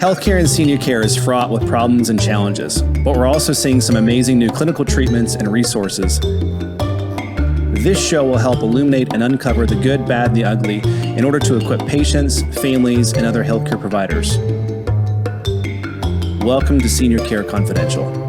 Healthcare and senior care is fraught with problems and challenges, but we're also seeing some amazing new clinical treatments and resources. This show will help illuminate and uncover the good, bad, the ugly in order to equip patients, families, and other healthcare providers. Welcome to Senior Care Confidential.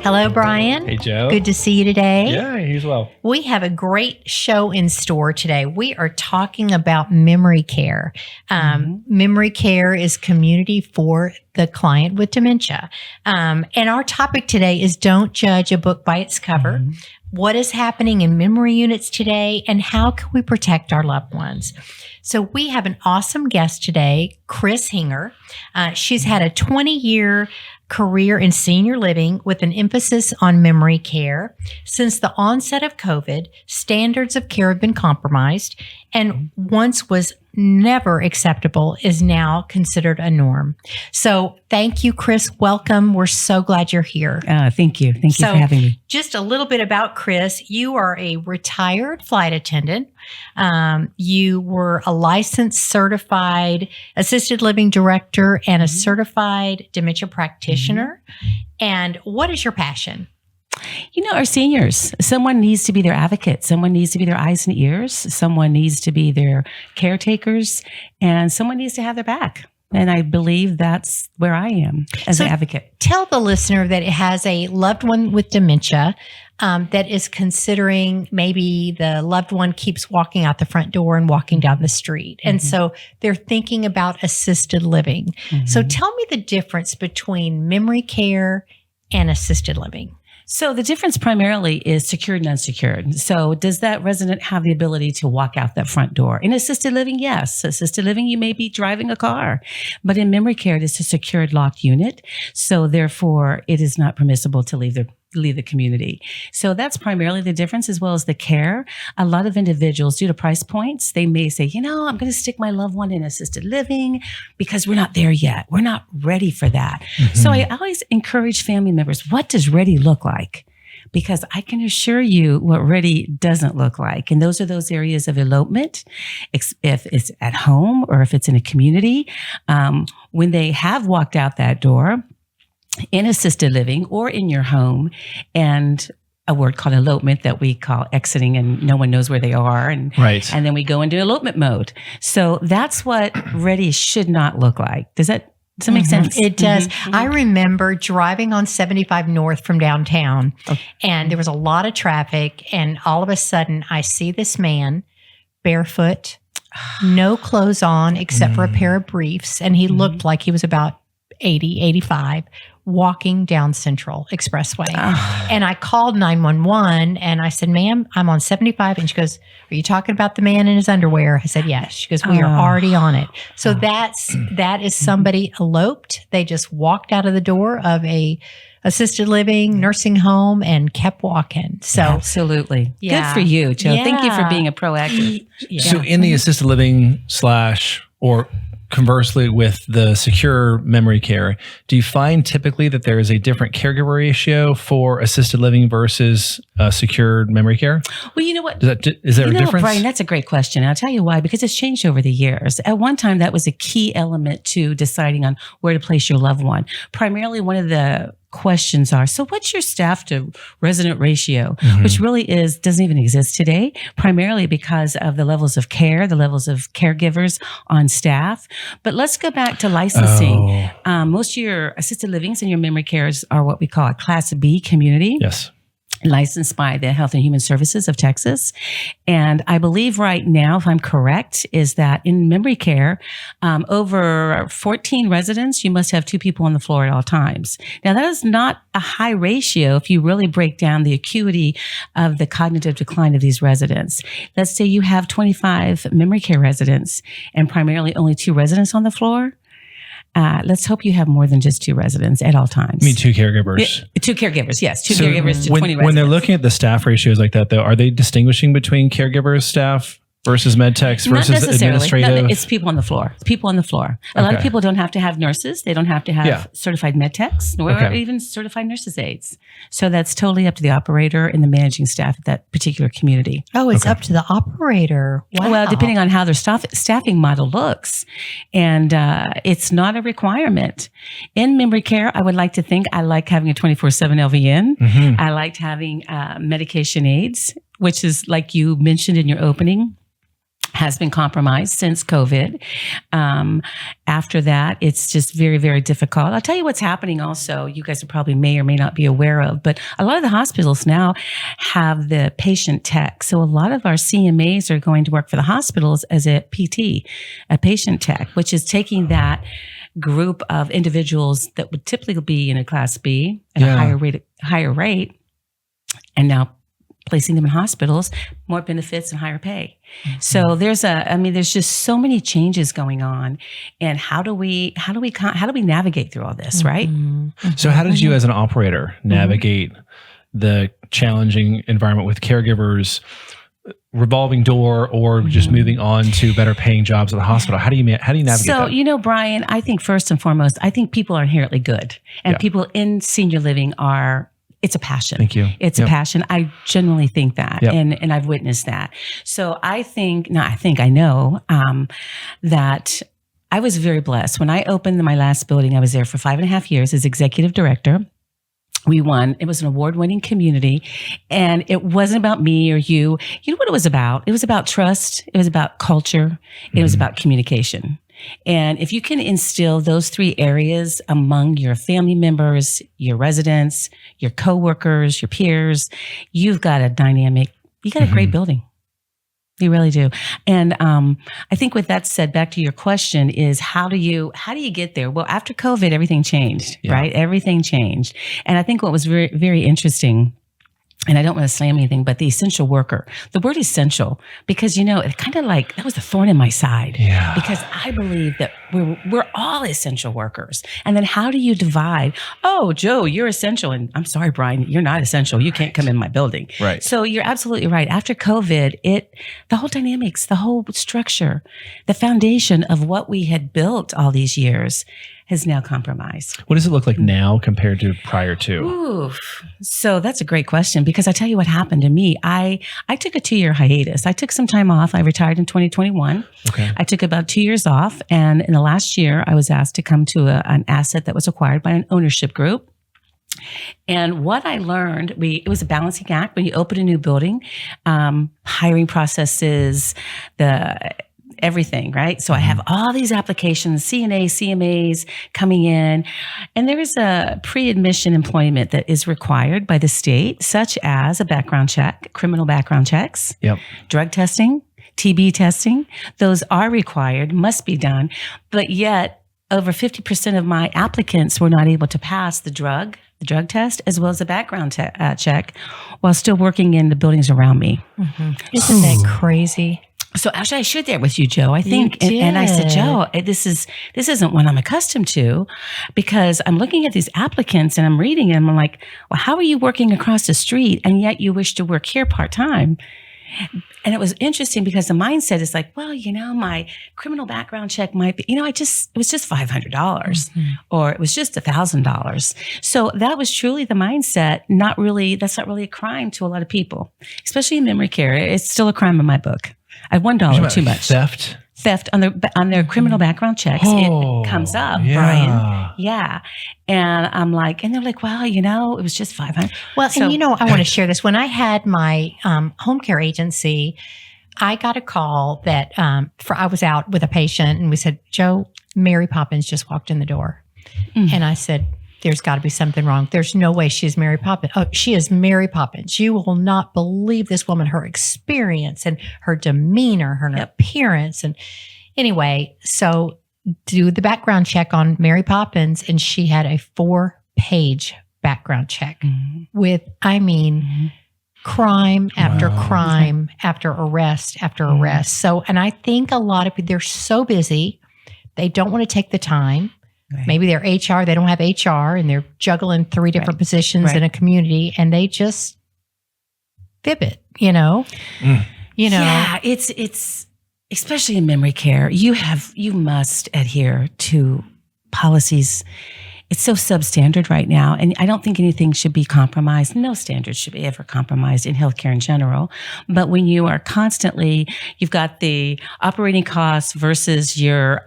Hello, Brian. Hey, Joe. Good to see you today. Yeah, you as well. We have a great show in store today. We are talking about memory care. Memory care is community for the client with dementia. And our topic today is don't judge a book by its cover. What is happening in memory units today, and how can we protect our loved ones? So we have an awesome guest today, Chris Hinger. She's had a 20-year career in senior living with an emphasis on memory care. Since the onset of COVID, standards of care have been compromised, and once was never acceptable is now considered a norm. So thank you, Chris. Welcome. We're so glad you're here. Thank you. Thank you for having me. Just a little bit about Chris. You are a retired flight attendant. You were a licensed certified assisted living director and a certified dementia practitioner. And what is your passion? You know, our seniors, someone needs to be their advocate. Someone needs to be their eyes and ears. Someone needs to be their caretakers, and someone needs to have their back. And I believe that's where I am as an advocate. Tell the listener that it has a loved one with dementia that is considering maybe the loved one keeps walking out the front door and walking down the street. And so they're thinking about assisted living. So tell me the difference between memory care and assisted living. So the difference primarily is secured and unsecured. So does that resident have the ability to walk out that front door? In assisted living, yes. Assisted living, you may be driving a car. But in memory care, it is a secured locked unit. So therefore, it is not permissible to leave the community. So that's primarily the difference, as well as the care. A lot of individuals, due to price points, they may say, you know, I'm going to stick my loved one in assisted living because we're not there yet. We're not ready for that. So I always encourage family members, what does ready look like? Because I can assure you what ready doesn't look like. And those are those areas of elopement, if it's at home or if it's in a community. When they have walked out that door, in assisted living or in your home, and a word called elopement that we call exiting, and no one knows where they are. And then we go into elopement mode. So that's what ready should not look like. Does that make sense? It does. I remember driving on 75 North from downtown, and there was a lot of traffic. And all of a sudden, I see this man barefoot, no clothes on except for a pair of briefs. And he looked like he was about 80, 85, walking down Central Expressway. And I called 911 and I said, ma'am, I'm on 75. And she goes, are you talking about the man in his underwear? I said, yes. She goes, we are already on it. So that is somebody eloped. They just walked out of the door of a assisted living, nursing home, and kept walking. So absolutely. Good for you, Joe. Yeah. Thank you for being a proactive. So in the assisted living or conversely with the secure memory care, do you find typically that there is a different caregiver ratio for assisted living versus secured memory care? Well, you know what? Is there a difference? Brian, that's a great question. I'll tell you why, because it's changed over the years. At one time, that was a key element to deciding on where to place your loved one. Primarily, one of the questions are, so what's your staff to resident ratio, which really doesn't even exist today, primarily because of the levels of care, the levels of caregivers on staff. But let's go back to licensing. Most of your assisted livings and your memory cares are what we call a Class B community. Yes. Licensed by the Health and Human Services of Texas. And I believe right now, if I'm correct, is that in memory care, over 14 residents, you must have 2 people on the floor at all times. Now, that is not a high ratio if you really break down the acuity of the cognitive decline of these residents. Let's say you have 25 memory care residents and primarily only 2 residents on the floor. Let's hope you have more than just 2 residents at all times. I mean, 2 caregivers. 2 caregivers, yes. 2 caregivers to 20 residents. When they're looking at the staff ratios like that, though, are they distinguishing between caregivers, staff, versus med techs Not versus necessarily. administrative? No, it's people on the floor. It's people on the floor. A lot of Okay. people don't have to have nurses. They don't have to have Yeah. certified med techs or Okay. even certified nurses aides. So that's totally up to the operator and the managing staff at that particular community. Oh, it's Okay. up to the operator. Wow. Well, depending on how their staffing model looks. And it's not a requirement. In memory care, I would like to think I like having a 24/7 LVN. Mhm. I liked having medication aids, which is like you mentioned in your opening, has been compromised since COVID. After that, it's just very, very difficult. I'll tell you what's happening also, you guys probably may or may not be aware of, but a lot of the hospitals now have the patient tech. So a lot of our CMAs are going to work for the hospitals as a PT, a patient tech, which is taking that group of individuals that would typically be in a class B at Yeah. a higher rate, and now placing them in hospitals, more benefits and higher pay. So there's just so many changes going on. And how do we navigate through all this, right? So how did you as an operator navigate the challenging environment with caregivers, revolving door, or just moving on to better paying jobs at the hospital? How do you navigate So, that? Brian, I think first and foremost, I think people are inherently good, and Yeah. people in senior living it's a passion. Thank you. It's Yep. a passion. I genuinely think that, Yep. and I've witnessed that. So I know that I was very blessed. When I opened my last building, I was there for 5.5 years as executive director. We won. It was an award-winning community, and it wasn't about me or you. You know what it was about? It was about trust. It was about culture. It was about communication. And if you can instill those 3 areas among your family members, your residents, your coworkers, your peers, you got a great building. You really do. And I think with that said, back to your question is how do you get there? Well, after COVID, everything changed, right? Everything changed. And I think what was very, very interesting, and I don't want to slam anything, but the essential worker, the word essential, because, it kind of like, that was a thorn in my side. Yeah. Because I believe that we're all essential workers. And then how do you divide? Oh, Joe, you're essential. And I'm sorry, Brian, you're not essential. You can't come in my building. Right. So you're absolutely right. After COVID, the whole dynamics, the whole structure, the foundation of what we had built all these years has now compromised. What does it look like now compared to prior to? Oof. So that's a great question, because I tell you what happened to me. I took a 2-year hiatus. I took some time off. I retired in 2021. Okay. I took about 2 years off. And in the last year, I was asked to come to an asset that was acquired by an ownership group. And what I learned, it was a balancing act when you open a new building, hiring processes, everything, right? So I have all these applications, CNAs, CMAs coming in, and there is a pre-admission employment that is required by the state, such as a background check, criminal background checks, Yep. drug testing, TB testing. Those are required, must be done, but yet over 50% of my applicants were not able to pass the drug test, as well as the background check, while still working in the buildings around me. Isn't that crazy? So actually, I shared that with you, Joe. I think, You and I said, did. Joe, this isn't what I'm accustomed to, because I'm looking at these applicants and I'm reading them. I'm like, well, how are you working across the street and yet you wish to work here part time? And it was interesting because the mindset is like, well, my criminal background check might be, it was just $500 or it was just $1,000. So that was truly the mindset. That's not really a crime to a lot of people, especially in memory care. It's still a crime in my book. I have $1 too much. Theft on their criminal background checks. It comes up, yeah. Brian. Yeah. And I'm like, and they're like, well, it was just $500. Well, So- and I want to share this. When I had my home care agency, I got a call that I was out with a patient, and we said, Joe, Mary Poppins just walked in the door. And I said, there's got to be something wrong. There's no way she's Mary Poppins. Oh, she is Mary Poppins. You will not believe this woman, her experience and her demeanor, her appearance. And anyway, so do the background check on Mary Poppins, and she had a 4-page background check with, crime after crime after arrest after arrest. So, and I think a lot of people, they're so busy, they don't want to take the time. Right. Maybe they're HR, they don't have HR, and they're juggling 3 different positions in a community, and they just fib it, You know, Yeah, it's especially in memory care, you must adhere to policies. It's so substandard right now, and I don't think anything should be compromised. No standards should be ever compromised in healthcare in general. But when you are constantly, you've got the operating costs versus your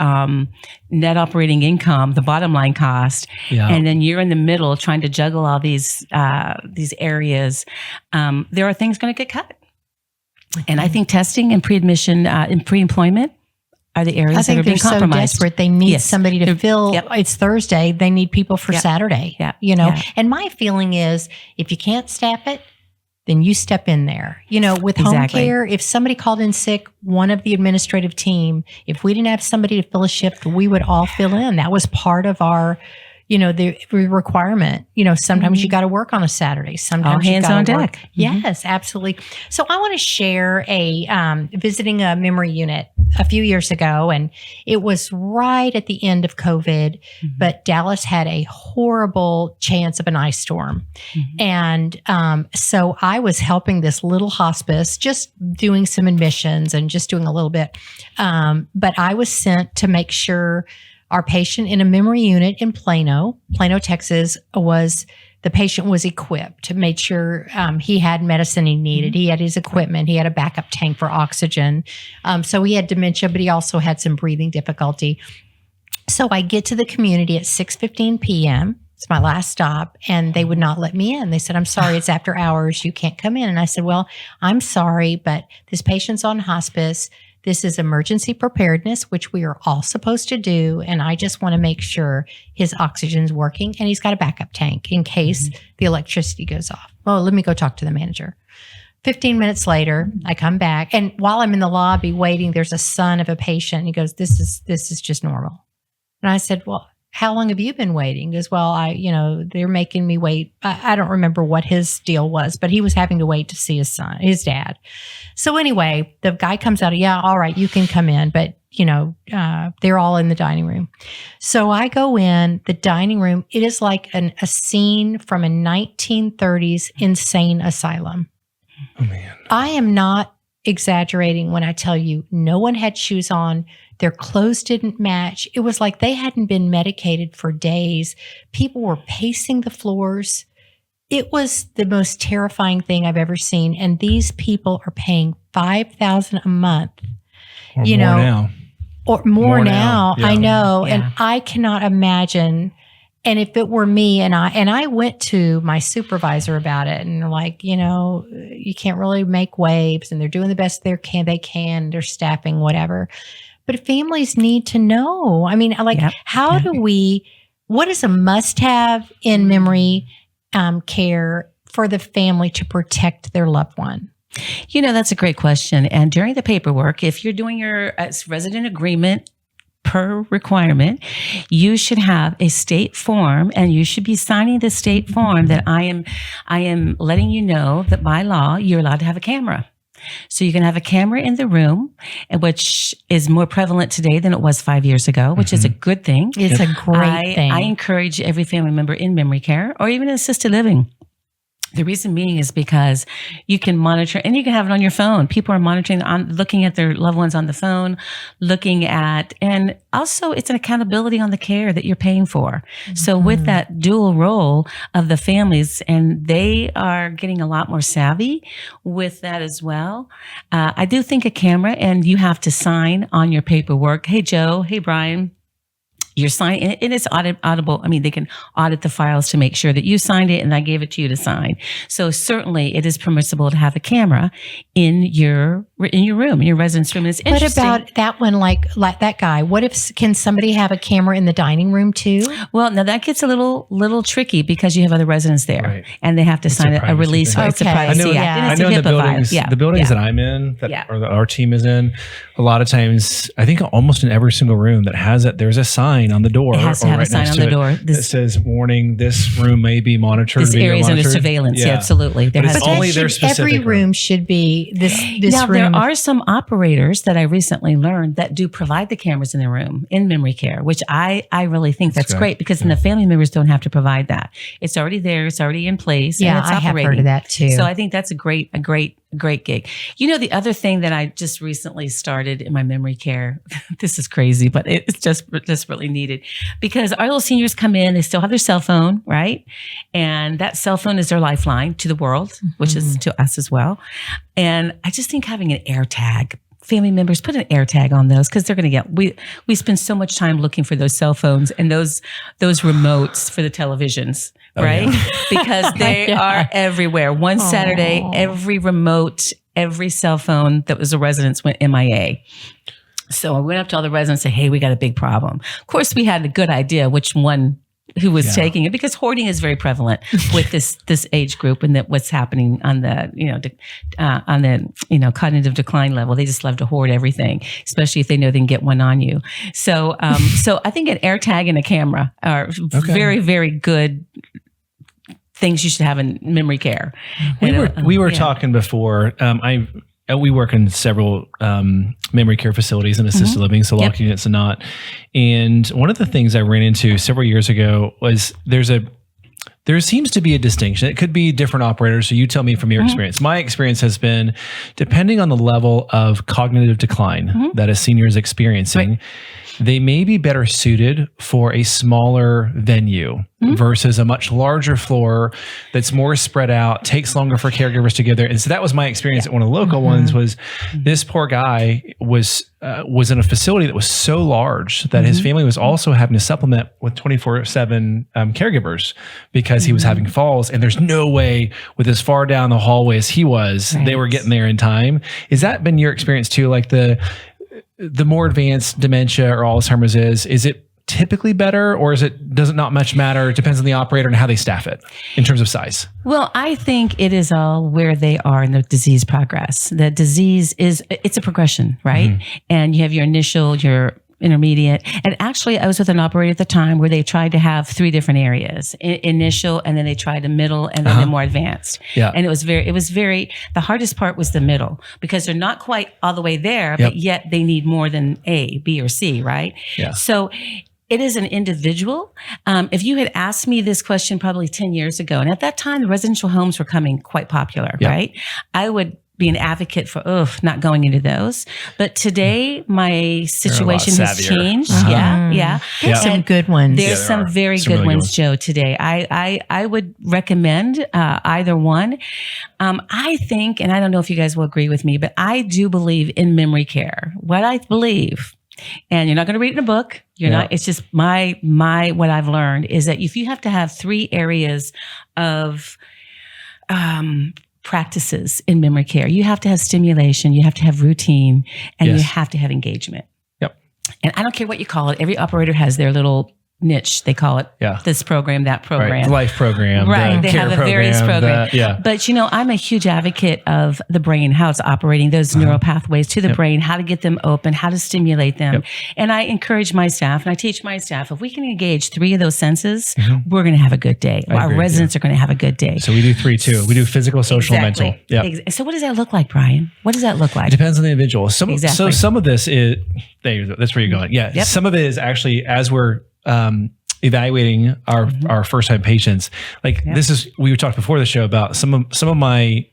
net operating income, the bottom line cost, and then you're in the middle trying to juggle all these areas. There are things going to get cut. And I think testing and pre-admission and pre-employment are the areas that are being compromised. So desperate. They need somebody to fill. Yep. It's Thursday. They need people for Saturday. Yeah. You know, and my feeling is if you can't staff it, then you step in there. You know, with home care, if somebody called in sick, one of the administrative team, if we didn't have somebody to fill a shift, we would all fill in. That was part of our, you know, the requirement. You know, sometimes you got to work on a Saturday. Sometimes all hands on deck. Yes, absolutely. So I want to share visiting a memory unit a few years ago, and it was right at the end of COVID, but Dallas had a horrible chance of an ice storm. And so I was helping this little hospice, just doing some admissions and just doing a little bit. But I was sent to make sure our patient in a memory unit in Plano, Texas, the patient was equipped, made sure he had medicine he needed. He had his equipment. He had a backup tank for oxygen. So he had dementia, but he also had some breathing difficulty. So I get to the community at 6:15 p.m. It's my last stop, and they would not let me in. They said, "I'm sorry, it's after hours. You can't come in." And I said, "Well, I'm sorry, but this patient's on hospice. This is emergency preparedness, which we are all supposed to do. And I just want to make sure his oxygen's working and he's got a backup tank in case the electricity goes off." Well, let me go talk to the manager. 15 minutes later, I come back. And while I'm in the lobby waiting, there's a son of a patient. And he goes, this is just normal. And I said, "Well, how long have you been waiting?" He goes, "Well, they're making me wait." I don't remember what his deal was, but he was having to wait to see his dad. So anyway, the guy comes out, "Yeah, all right, you can come in." But, they're all in the dining room. So I go in the dining room. It is like a scene from a 1930s insane asylum. Oh, man. I am not exaggerating when I tell you no one had shoes on. Their clothes didn't match. It was like they hadn't been medicated for days. People were pacing the floors. It was the most terrifying thing I've ever seen. And these people are paying $5,000 a month. Or more now. Or more now. Yeah. I know. Yeah. And I cannot imagine. And if it were me, and I went to my supervisor about it, and they're like, you can't really make waves, and they're doing the best they can, they're staffing, whatever. But families need to know. I mean, what is a must-have in memory care for the family to protect their loved one? That's a great question. And during the paperwork, if you're doing your resident agreement per requirement, you should have a state form, and you should be signing the state form that I am letting you know that by law, you're allowed to have a camera. So you can have a camera in the room, which is more prevalent today than it was 5 years ago, which is a good thing. It's a great thing. I encourage every family member in memory care or even in assisted living. The reason being is because you can monitor, and you can have it on your phone. People are monitoring, looking at their loved ones on the phone, and also it's an accountability on the care that you're paying for. So with that dual role of the families, and they are getting a lot more savvy with that as well. I do think a camera, and you have to sign on your paperwork. Hey, Joe. Hey, Brian. You're signing, and it's auditable. I mean, they can audit the files to make sure that you signed it and I gave it to you to sign. So certainly it is permissible to have a camera in your room, in your residence room. And it's interesting. What about that one, like that guy? Can somebody have a camera in the dining room too? Well, now that gets a little tricky because you have other residents there, right, and they have to sign a release. Thing. It's a privacy act. I know in the buildings that I'm in, or that our team is in, a lot of times, I think almost in every single room that has it, there's a sign on the door. It has to have a sign on the door that says, "Warning: this room may be monitored. This area is under surveillance." Yeah, absolutely. But it's only their specific every room should be this now, room. There are some operators that I recently learned that do provide the cameras in their room in memory care, which I really think that's great because then the family members don't have to provide that. It's already there. It's already in place. Yeah, and it's I have operating. heard of that too. So I think that's a great great gig. You know, the other thing that I just recently started in my memory care, this is crazy, but it's just really needed, because our little seniors come in, they still have their cell phone, right? And that cell phone is their lifeline to the world, which is to us as well. And I just think having an air tag, family members, put an air tag on those, because they're going to get, we spend so much time looking for those cell phones and those remotes for the televisions, right? Yeah. Because they are everywhere. One Saturday, every remote, every cell phone that was a residence went MIA. So I went up to all the residents and said, hey, we got a big problem. Of course, we had a good idea which one who was taking it, because hoarding is very prevalent with this age group, and that what's happening on the cognitive decline level. They just love to hoard everything, especially if they know they can get one on you. So so I think an air tag and a camera are very, very good things you should have in memory care. We were talking before. We work in several memory care facilities and assisted living, so locked units and not. And one of the things I ran into several years ago was there seems to be a distinction. It could be different operators, so you tell me from your experience. My experience has been, depending on the level of cognitive decline that a senior is experiencing, they may be better suited for a smaller venue versus a much larger floor that's more spread out, takes longer for caregivers to get there. And so that was my experience at one of the local ones. Was this poor guy was in a facility that was so large that his family was also having to supplement with 24/7 caregivers, because he was having falls, and there's no way with as far down the hallway as he was, they were getting there in time. Has that been your experience too? Like the more advanced dementia or Alzheimer's is it typically better, or does it not much matter? It depends on the operator and how they staff it in terms of size. Well, I think it is all where they are in the disease progress. The disease it's a progression, right? And you have your initial, your intermediate. And actually, I was with an operator at the time where they tried to have 3 different areas: initial, and then they tried the middle, and then the more advanced. Yeah. And it was very, the hardest part was the middle, because they're not quite all the way there, but yet they need more than A, B, or C, right? Yeah. So it is an individual. If you had asked me this question probably 10 years ago, and at that time, the residential homes were coming quite popular, right? I would be an advocate for not going into those. But today, my situation has changed. There's some good ones. There's some very good ones, Joe, today. I would recommend either one. I think, and I don't know if you guys will agree with me, but I do believe in memory care. What I believe, and you're not going to read it in a book. You're not. It's just my what I've learned is that if you have to have 3 areas of practices in memory care, you have to have stimulation, you have to have routine, and you have to have engagement. Yep. And I don't care what you call it. Every operator has their little niche. They call it this program, that program. Right. The life program. Right. They have a various program. Yeah. But, I'm a huge advocate of the brain, how it's operating, those neural pathways to the brain, how to get them open, how to stimulate them. And I encourage my staff, and I teach my staff, if we can engage 3 of those senses, we're going to have a good day. Our residents are going to have a good day. So we do 3 too. We do physical, social, and mental. Yep. So what does that look like, Brian? What does that look like? It depends on the individual. So some of this is, that's where you're going. Yeah. Yep. Some of it is actually, as we're evaluating our first time patients, this is, we talked before the show about some of my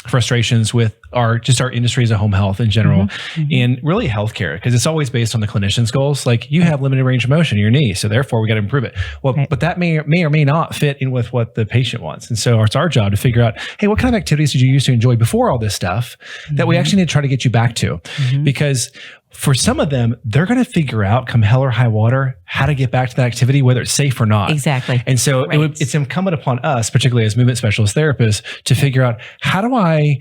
frustrations with our industry as a home health in general, and really healthcare, because it's always based on the clinician's goals. Like, you have limited range of motion in your knee, so therefore we got to improve it. Well, but that may or may not fit in with what the patient wants. And so it's our job to figure out, hey, what kind of activities did you used to enjoy before all this stuff that we actually need to try to get you back to? Because for some of them, they're going to figure out, come hell or high water, how to get back to that activity, whether it's safe or not. Exactly. And so it's incumbent upon us, particularly as movement specialist therapists, to figure out, how do I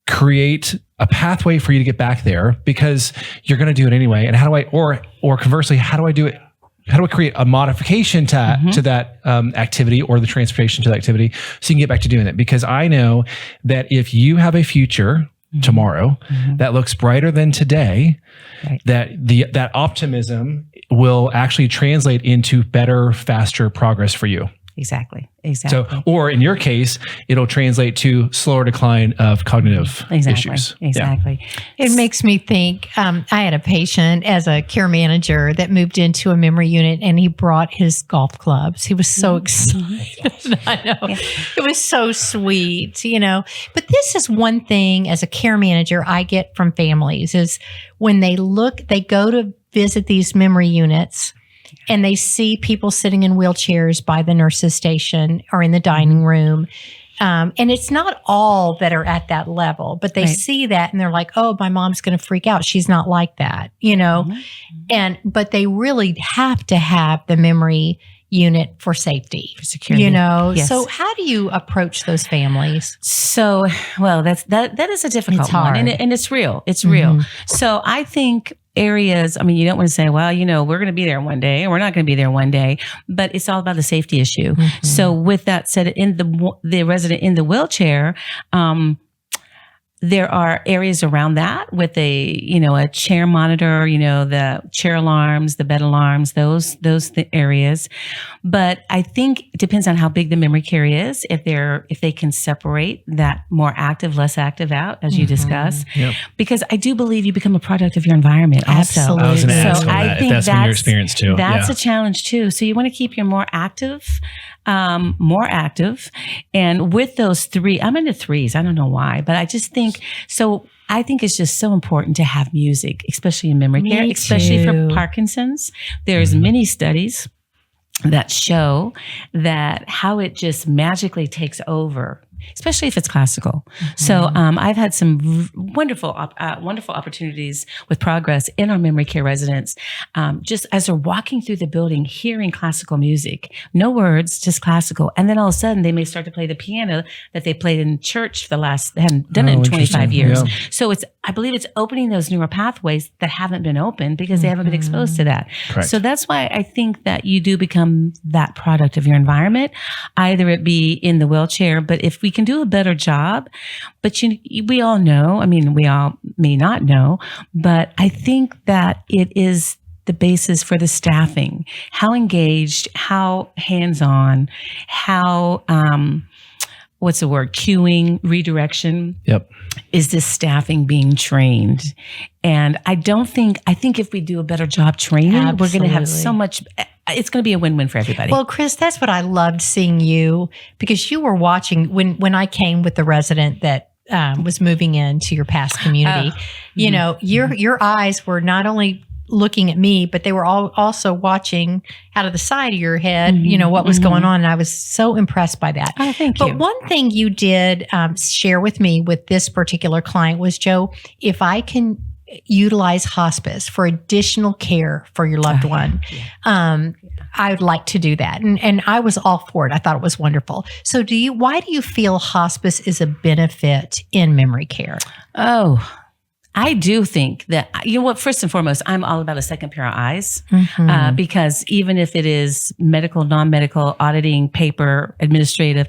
create a pathway for you to get back there, because you're going to do it anyway. And how do I, or conversely, how do I do it? How do I create a modification to that activity, or the transportation to that activity, so you can get back to doing it? Because I know that if you have a future tomorrow that looks brighter than today, that optimism will actually translate into better, faster progress for you. Exactly. So, or in your case, it'll translate to slower decline of cognitive issues. Exactly. It makes me think, I had a patient as a care manager that moved into a memory unit, and he brought his golf clubs. He was so excited. I know. It was so sweet, But this is one thing as a care manager I get from families is when they go to visit these memory units, and they see people sitting in wheelchairs by the nurse's station or in the dining room. And it's not all that are at that level, but they see that and they're like, oh, my mom's going to freak out. She's not like that, but they really have to have the memory unit for safety, for security. Yes. So how do you approach those families? So, well, that is a difficult one, and it's real. It's real. So I think areas, you don't want to say, well, we're going to be there one day or we're not going to be there one day, but it's all about the safety issue. So with that said, in the resident in the wheelchair, there are areas around that with a chair monitor, the chair alarms, the bed alarms, those areas. But I think it depends on how big the memory care is. If they can separate that more active, less active out, as you discuss, because I do believe you become a product of your environment. Absolutely. I was going to ask so on that. If that's been your experience too. That's a challenge too. So you want to keep your more active. And with those three, I'm into threes. I don't know why, but I just think so. I think it's just so important to have music, especially in memory care, especially for Parkinson's. There's many studies that show that how it just magically takes over, especially if it's classical. So I've had some wonderful opportunities with progress in our memory care residents, just as they're walking through the building, hearing classical music, no words, just classical. And then all of a sudden they may start to play the piano that they played in church they hadn't done it in 25 years. Yeah. So I believe it's opening those neural pathways that haven't been opened because they haven't been exposed to that. Correct. So that's why I think that you do become that product of your environment, either it be in the wheelchair, but if we can do a better job, but we all know, we all may not know, but I think that it is the basis for the staffing, how engaged, how hands-on, how, queuing, redirection. Yep. Is this staffing being trained? And I think if we do a better job training, we're going to have so much, it's going to be a win-win for everybody. Well, Chris, that's what I loved seeing you, because you were watching when I came with the resident that was moving into your past community, your eyes were not only looking at me, but they were also watching out of the side of your head, what was going on. And I was so impressed by that. Oh, thank you. But one thing you did share with me with this particular client was, Joe, if I can utilize hospice for additional care for your loved one, I would like to do that. And I was all for it. I thought it was wonderful. So why do you feel hospice is a benefit in memory care? Oh, I do think that, first and foremost, I'm all about a second pair of eyes, because even if it is medical, non-medical, auditing, paper, administrative,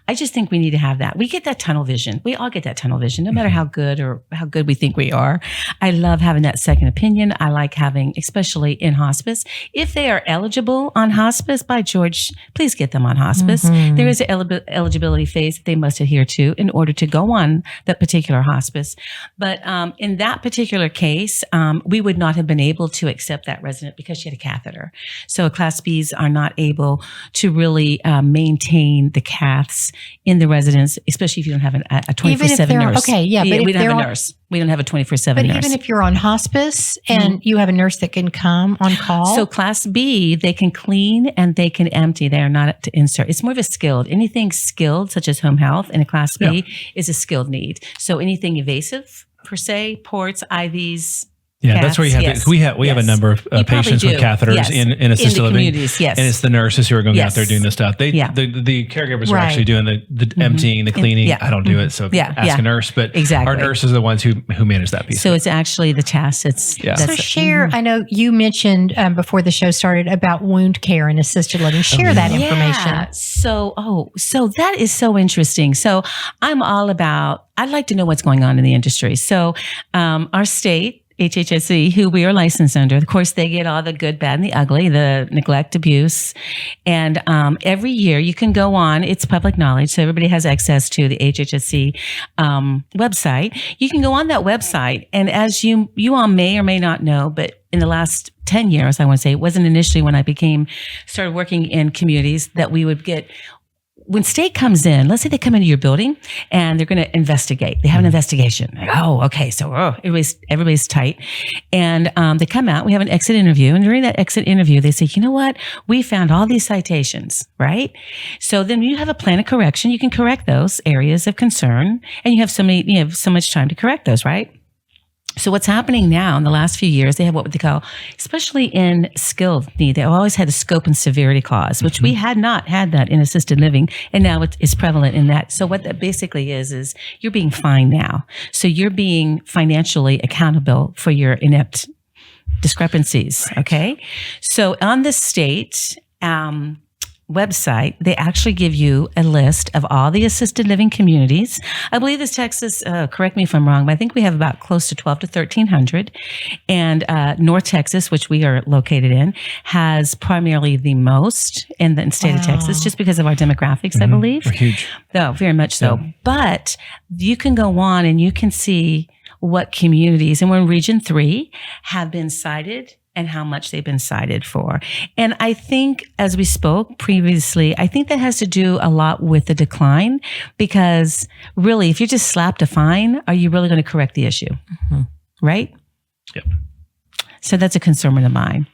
I just think we need to have that. We get that tunnel vision. We all get that tunnel vision, no matter how good we think we are. I love having that second opinion. I like having, especially in hospice, if they are eligible on hospice, by George, please get them on hospice. There is an eligibility phase that they must adhere to in order to go on that particular hospice. But in that particular case, we would not have been able to accept that resident because she had a catheter. So Class Bs are not able to really maintain the caths in the residence, especially if you don't have a 24/7 nurse. Okay, yeah, but we don't have a nurse. We don't have a 24/7 nurse. But even if you're on hospice and you have a nurse that can come on call. So Class B, they can clean and they can empty. They are not to insert. It's more of a skilled. Anything skilled, such as home health, in a Class B is a skilled need. So anything evasive, per se, ports, IVs. Yeah, that's where you have we have a number of patients with catheters in assisted living. Yes. And it's the nurses who are going out there doing this stuff. The caregivers are actually doing the emptying, the cleaning. I don't do it, so ask a nurse. But our nurses are the ones who manage that piece. So it's actually the task. So share. I know you mentioned before the show started about wound care and assisted living. Share that information. So that is so interesting. So I'd like to know what's going on in the industry. So our state HHSC, who we are licensed under. Of course, they get all the good, bad, and the ugly, the neglect, abuse. And every year you can go on, it's public knowledge, so everybody has access to the HHSC website. You can go on that website, and as you all may or may not know, but in the last 10 years, I want to say, it wasn't initially when I started working in communities that we would get, when state comes in, let's say they come into your building and they're going to investigate. They have an investigation. Like, oh, okay. So everybody's tight. And they come out, we have an exit interview. And during that exit interview, they say, you know what? We found all these citations, right? So then you have a plan of correction. You can correct those areas of concern. And you have so much time to correct those, right? So what's happening now in the last few years, they have what they call, especially in skilled need, they always had a scope and severity clause, which we had not had that in assisted living. And now it's prevalent in that. So what that basically is you're being fined now. So you're being financially accountable for your inept discrepancies. Right. Okay. So on the state, website, they actually give you a list of all the assisted living communities. I believe this Texas, correct me if I'm wrong, but I think we have about close to 12 to 1,300. And North Texas, which we are located in, has primarily the most in the state of Texas, just because of our demographics, I believe. We're huge. No, very much so. Yeah. But you can go on and you can see what communities, and we're in Region 3, have been cited and how much they've been cited for. And I think, as we spoke previously, I think that has to do a lot with the decline, because really, if you're just slapped a fine, are you really going to correct the issue? Mm-hmm. Right? Yep. So that's a concern of mine.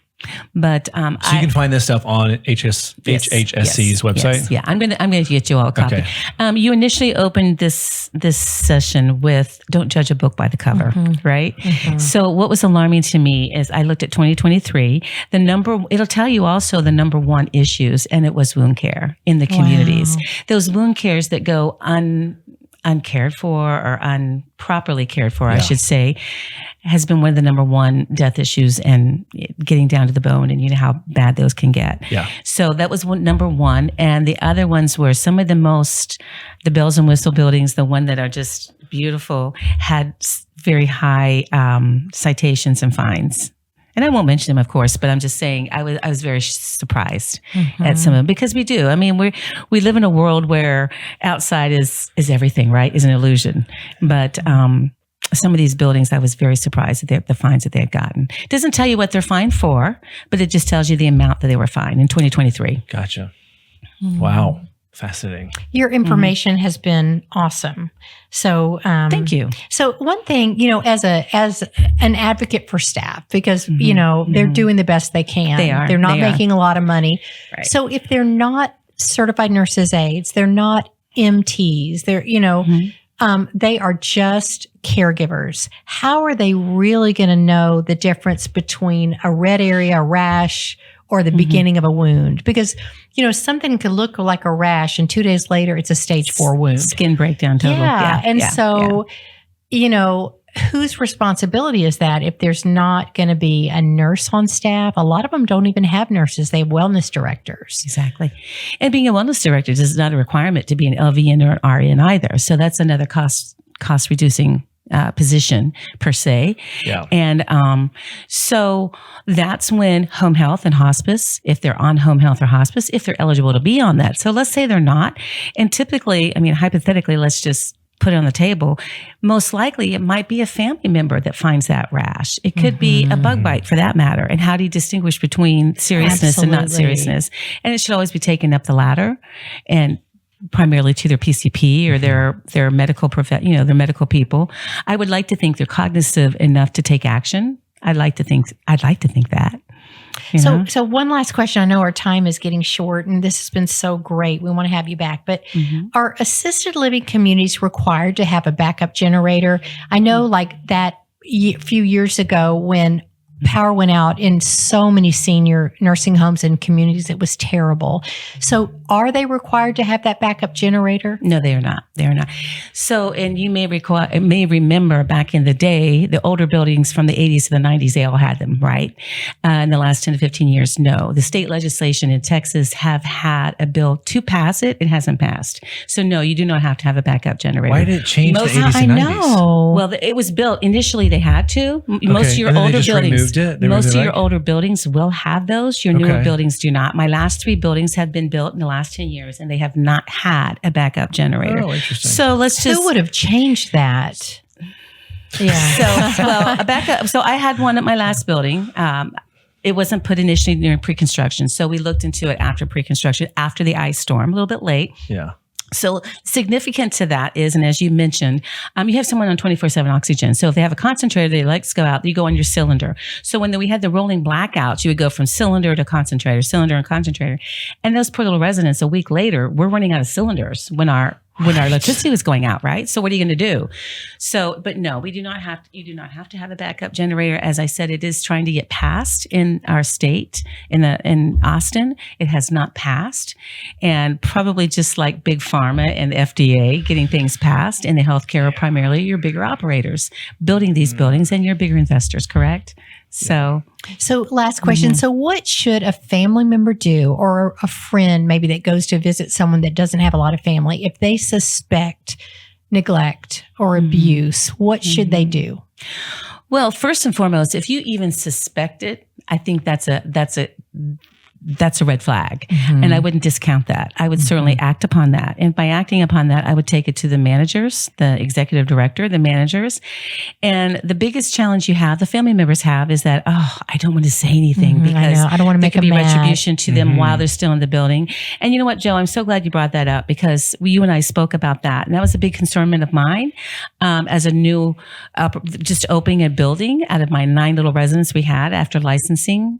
But so you can find this stuff on HHSC's website. Yes, yeah, I'm gonna get you all a copy. Okay. You initially opened this session with "Don't judge a book by the cover," right? Mm-hmm. So what was alarming to me is I looked at 2023. It'll tell you also the number one issues, and it was wound care in the communities. Wow. Those wound cares that go uncared for or improperly cared for, I should say, has been one of the number one death issues, and getting down to the bone, and you know how bad those can get. Yeah. So that was number one. And the other ones were some of the bells and whistle buildings, the one that are just beautiful, had very high citations and fines. And I won't mention them, of course, but I'm just saying I was very surprised at some of them, because we do. I mean, we live in a world where outside is everything, right? Is an illusion. But some of these buildings, I was very surprised at the fines that they had gotten. It doesn't tell you what they're fined for, but it just tells you the amount that they were fined in 2023. Gotcha. Wow. Fascinating. Your information has been awesome. So thank you. So one thing, as an advocate for staff, because they're doing the best they can. They are. They're not making a lot of money. Right. So if they're not certified nurses aides, they're not MTs, they're they are just caregivers. How are they really going to know the difference between a red area, a rash, or the beginning of a wound? Because, something could look like a rash and 2 days later it's a stage 4 wound. Skin breakdown total. Whose responsibility is that if there's not going to be a nurse on staff? A lot of them don't even have nurses. They have wellness directors. Exactly. And being a wellness director is not a requirement to be an LVN or an RN either. So that's another cost reducing position per se. Yeah. And so that's when home health and hospice, if they're on home health or hospice, if they're eligible to be on that. So let's say they're not. And typically, hypothetically, let's just put it on the table. Most likely it might be a family member that finds that rash. It could be a bug bite for that matter. And how do you distinguish between seriousness and not seriousness? And it should always be taken up the ladder, and primarily to their PCP or their medical their medical people. I would like to think they're cognizant enough to take action. I'd like to think that. So one last question. I know our time is getting short, and this has been so great. We want to have you back. But are assisted living communities required to have a backup generator? I know like that a few years ago when power went out in so many senior nursing homes and communities. It was terrible. So are they required to have that backup generator? No, they are not. They are not. So, and you may remember back in the day, the older buildings from the 80s to the 90s, they all had them, right? In the last 10 to 15 years, no. The state legislation in Texas have had a bill to pass it. It hasn't passed. So no, you do not have to have a backup generator. Why did it change the 80s I and 90s? know. Well, it was built initially. They had to. Most of your and then they older just buildings, removed it? They most removed of it your back? older buildings will have those. Your newer Okay. buildings do not. My last 3 buildings have been built in the last 10 years, and they have not had a backup generator. Oh, interesting. So let's just. Who would have changed that? Yeah. So, well, a backup. So I had one at my last building. It wasn't put initially during pre-construction, so we looked into it after pre-construction, after the ice storm, a little bit late. Yeah. So significant to that is, and as you mentioned, you have someone on 24/7 oxygen. So if they have a concentrator, they like to go out, you go on your cylinder. So when we had the rolling blackouts, you would go from cylinder to concentrator, cylinder and concentrator. And those poor little residents, a week later, we're running out of cylinders when our electricity was going out, right? So what are you going to do? So, but no, you do not have to have a backup generator. As I said, it is trying to get passed in our state, in Austin. It has not passed. And probably just like Big Pharma and the FDA getting things passed in the healthcare are primarily your bigger operators building these buildings and your bigger investors, correct? So last question. So what should a family member do, or a friend maybe that goes to visit someone that doesn't have a lot of family, if they suspect neglect or abuse? What should they do? Well, first and foremost, if you even suspect it, I think that's a red flag. And I wouldn't discount that. I would certainly act upon that. And by acting upon that, I would take it to the managers, the executive director, the managers. And the biggest challenge the family members have, is that, I don't want to say anything because I don't want to make there could them be mad. retribution to them while they're still in the building. And you know what, Joe, I'm so glad you brought that up, because you and I spoke about that. And that was a big concernment of mine as a new, just opening a building out of my 9 little residents we had after licensing.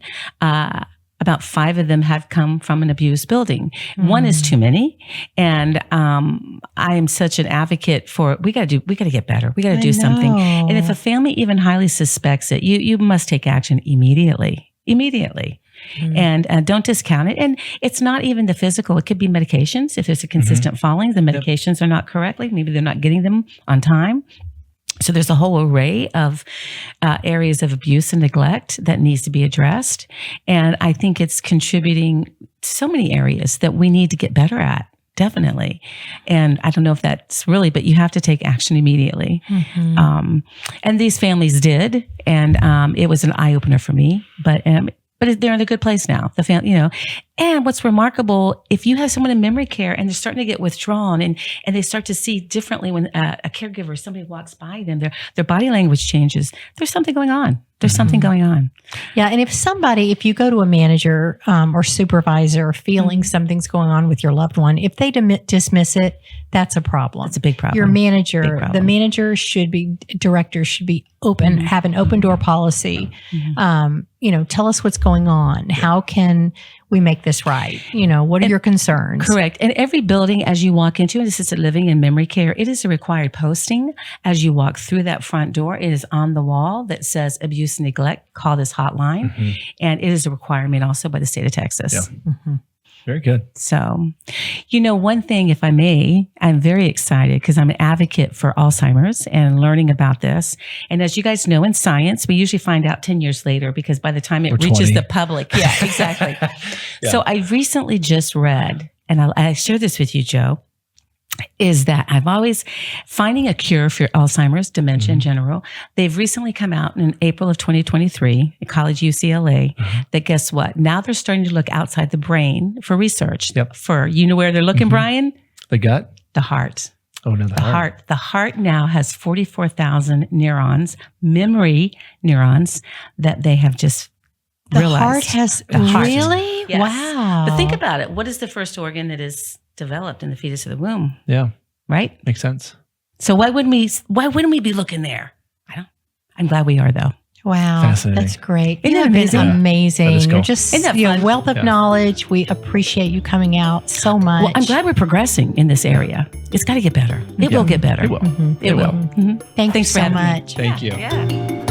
About 5 of them have come from an abused building. One is too many. And I am such an advocate for, we got to get better. We got to do something. And if a family even highly suspects it, you must take action immediately. And don't discount it. And it's not even the physical. It could be medications. If it's a consistent falling, the medications are not correctly. Maybe they're not getting them on time. So there's a whole array of areas of abuse and neglect that needs to be addressed. And I think it's contributing to so many areas that we need to get better at, definitely. And I don't know if that's really, but you have to take action immediately. And these families did. And it was an eye-opener for me. But they're in a good place now. The family, And what's remarkable, if you have someone in memory care and they're starting to get withdrawn and they start to see differently when a caregiver, somebody walks by them, their body language changes. There's something going on. There's something going on. Yeah. And if you go to a manager or supervisor feeling something's going on with your loved one, if they dismiss it, that's a problem. That's a big problem. Your manager, the manager directors should be open, have an open door policy. Tell us what's going on. How can we make this right? What are your concerns? Correct. And every building, as you walk into an assisted living and memory care, it is a required posting. As you walk through that front door, it is on the wall that says abuse and neglect, call this hotline. And it is a requirement also by the state of Texas. Yeah. Very good. So, one thing, if I may, I'm very excited because I'm an advocate for Alzheimer's and learning about this. And as you guys know, in science, we usually find out 10 years later because by the time it reaches 20. the public. Yeah, exactly. So I recently just read, and I share this with you, Joe, is that I've always finding a cure for Alzheimer's, dementia in general. They've recently come out in April of 2023 at College UCLA that guess what? Now they're starting to look outside the brain for research. For, where they're looking, Brian? The gut? The heart. Oh, no, the heart. The heart now has 44,000 neurons, memory neurons that they have just realized. The heart has, really? Yes. Wow. But think about it. What is the first organ that is developed in the fetus of the womb? Yeah. Right? Makes sense. So why wouldn't we be looking there? I'm glad we are, though. Wow. Fascinating. That's great. Isn't that You've been amazing? amazing. That is cool. You're just Isn't that your fun? wealth of knowledge. We appreciate you coming out so much. Well, I'm glad we're progressing in this area. It's got to get better. It will get better. It will. It will. Thank you Thanks for so having me. much. Thank you. Yeah.